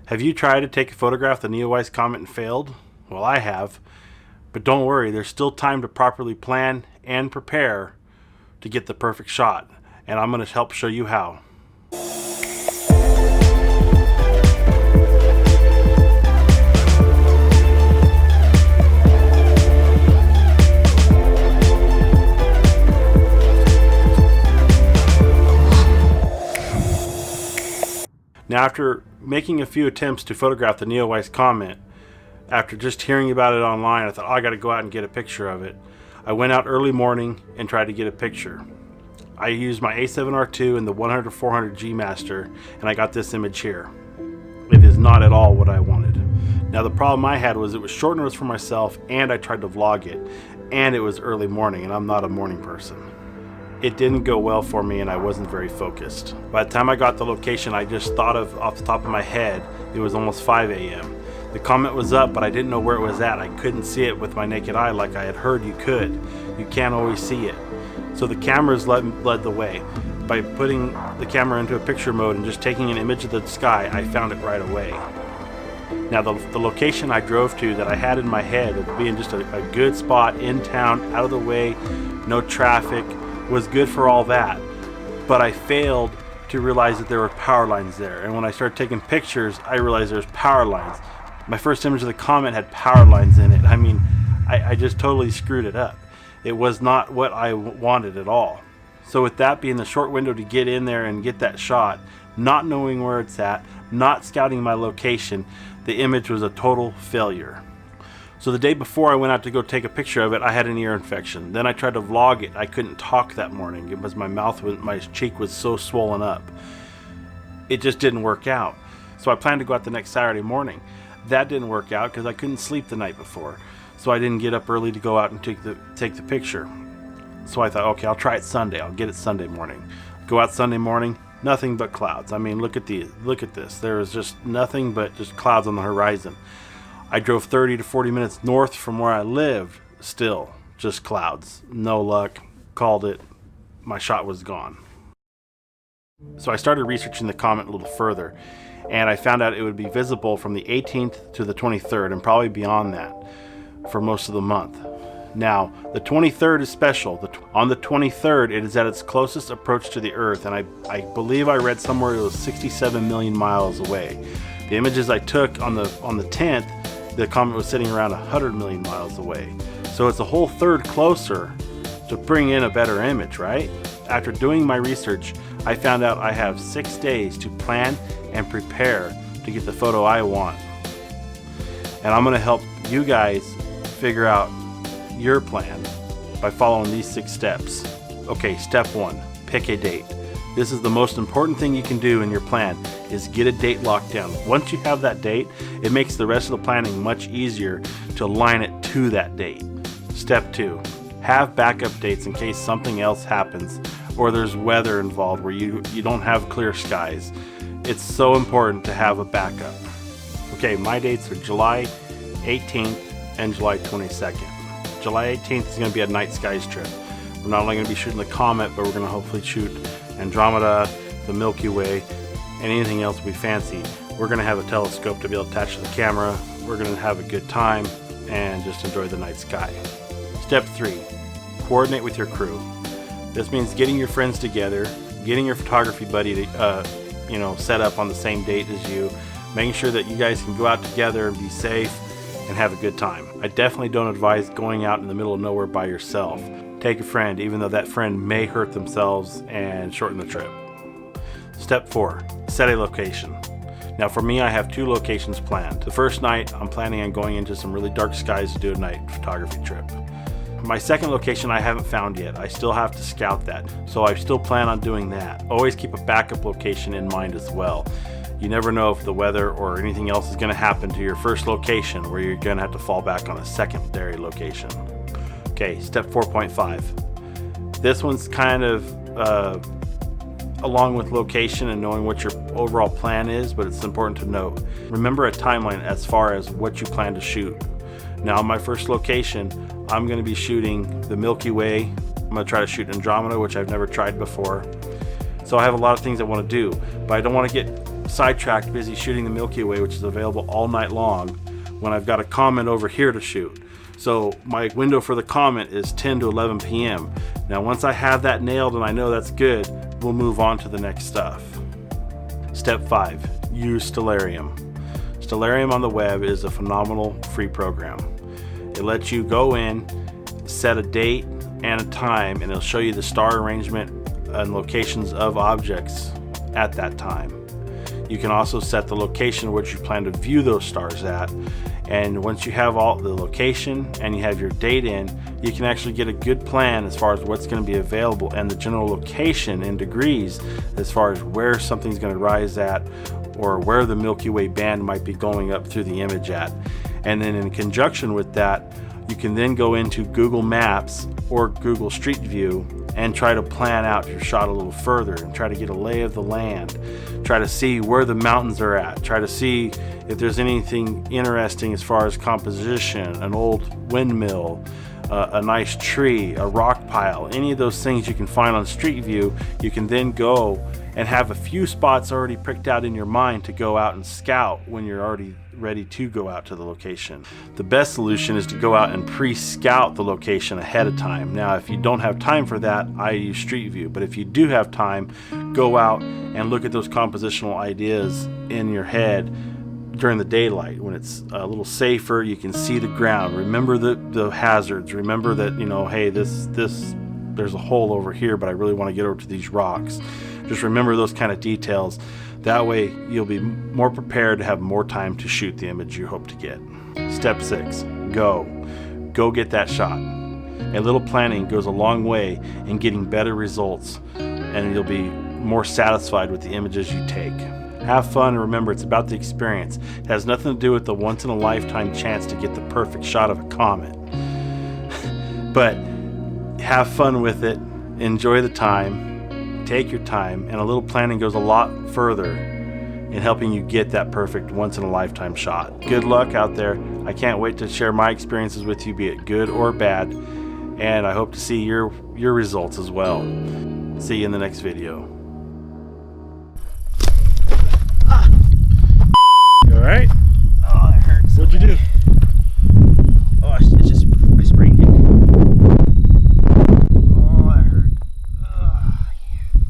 Have you tried to take a photograph of the NEOWISE Comet and failed? Well, I have. But don't worry, there's still time to properly plan and prepare to get the perfect shot. And I'm going to help show you how. Now, after making a few attempts to photograph the NEOWISE Comet, after just hearing about it online, I thought, I got to go out and get a picture of it. I went out early morning and tried to get a picture. I used my A7R II and the 100-400 G Master, and I got this image here. It is not at all what I wanted. Now, the problem I had was it was short notice for myself, and I tried to vlog it, and it was early morning, and I'm not a morning person. It didn't go well for me, and I wasn't very focused. By the time I got the location, I just thought of, off the top of my head, it was almost 5 a.m. The comet was up, but I didn't know where it was at. I couldn't see it with my naked eye like I had heard you could. You can't always see it. So the cameras led the way. By putting the camera into a picture mode and just taking an image of the sky, I found it right away. Now, the location I drove to that I had in my head of being just a good spot in town, out of the way, no traffic, was good for all that, but I failed to realize that there were power lines there. And when I started taking pictures, I realized there's power lines. My first image of the comet had power lines in it. I mean, I just totally screwed it up. It was not what I wanted at all. So with that being the short window to get in there and get that shot, not knowing where it's at, not scouting my location, the image was a total failure. So the day before I went out to go take a picture of it, I had an ear infection. Then I tried to vlog it. I couldn't talk that morning. It was my cheek was so swollen up. It just didn't work out. So I planned to go out the next Saturday morning. That didn't work out because I couldn't sleep the night before. So I didn't get up early to go out and take the picture. So I thought, okay, I'll try it Sunday. I'll get it Sunday morning. Go out Sunday morning, nothing but clouds. I mean, look at this. There was just nothing but just clouds on the horizon. I drove 30 to 40 minutes north from where I lived, still just clouds. No luck, called it, my shot was gone. So I started researching the comet a little further, and I found out it would be visible from the 18th to the 23rd, and probably beyond that for most of the month. Now, the 23rd is special. On the 23rd, it is at its closest approach to the Earth, and I believe I read somewhere it was 67 million miles away. The images I took on the 10th, the comet was sitting around 100 million miles away. So it's a whole third closer to bring in a better image, right? After doing my research, I found out I have 6 days to plan and prepare to get the photo I want. And I'm going to help you guys figure out your plan by following these 6 steps. Okay, step 1, pick a date. This is the most important thing you can do in your plan, is get a date locked down. Once you have that date, it makes the rest of the planning much easier to align it to that date. Step 2, have backup dates in case something else happens or there's weather involved where you don't have clear skies. It's so important to have a backup. Okay, my dates are July 18th and July 22nd. July 18th is going to be a night skies trip. We're not only going to be shooting the comet, but we're going to hopefully shoot Andromeda, the Milky Way, and anything else we fancy. We're going to have a telescope to be able to attach to the camera. We're going to have a good time and just enjoy the night sky. Step 3, coordinate with your crew. This means getting your friends together, getting your photography buddy to set up on the same date as you, making sure that you guys can go out together and be safe and have a good time. I definitely don't advise going out in the middle of nowhere by yourself. Take a friend, even though that friend may hurt themselves and shorten the trip. Step 4, set a location. Now for me, I have 2 locations planned. The first night, I'm planning on going into some really dark skies to do a night photography trip. My second location I haven't found yet. I still have to scout that, so I still plan on doing that. Always keep a backup location in mind as well. You never know if the weather or anything else is going to happen to your first location where you're going to have to fall back on a secondary location. Okay, step 4.5. This one's kind of along with location and knowing what your overall plan is, but it's important to note. Remember a timeline as far as what you plan to shoot. Now, my first location, I'm going to be shooting the Milky Way. I'm going to try to shoot Andromeda, which I've never tried before. So I have a lot of things I want to do, but I don't want to get sidetracked busy shooting the Milky Way, which is available all night long, when I've got a comet over here to shoot. So my window for the comet is 10 to 11 p.m. Now once I have that nailed and I know that's good, we'll move on to the next stuff. Step 5. Use Stellarium. Stellarium on the web is a phenomenal free program. It lets you go in, set a date and a time, and it'll show you the star arrangement and locations of objects at that time. You can also set the location which you plan to view those stars at, and once you have all the location and you have your date in, you can actually get a good plan as far as what's going to be available and the general location in degrees as far as where something's going to rise at or where the Milky Way band might be going up through the image at. And then in conjunction with that, you can then go into Google Maps or Google Street View and try to plan out your shot a little further and try to get a lay of the land. Try to see where the mountains are at. Try to see if there's anything interesting as far as composition, an old windmill, a nice tree, a rock pile, any of those things you can find on Street View. You can then go and have a few spots already pricked out in your mind to go out and scout when you're already ready to go out to the location. The best solution is to go out and pre-scout the location ahead of time. Now, if you don't have time for that, I use Street View, but if you do have time, go out and look at those compositional ideas in your head during the daylight when it's a little safer. You can see the ground. Remember the hazards. Remember that, you know, hey, this there's a hole over here, but I really want to get over to these rocks. Just remember those kind of details. That way you'll be more prepared to have more time to shoot the image you hope to get. Step 6, go get that shot. A little planning goes a long way in getting better results, and you'll be more satisfied with the images you take. Have fun, and remember, it's about the experience. It has nothing to do with the once-in-a-lifetime chance to get the perfect shot of a comet. But have fun with it, enjoy the time, take your time, and a little planning goes a lot further in helping you get that perfect once-in-a-lifetime shot. Good luck out there. I can't wait to share my experiences with you, be it good or bad, and I hope to see your results as well. See you in the next video.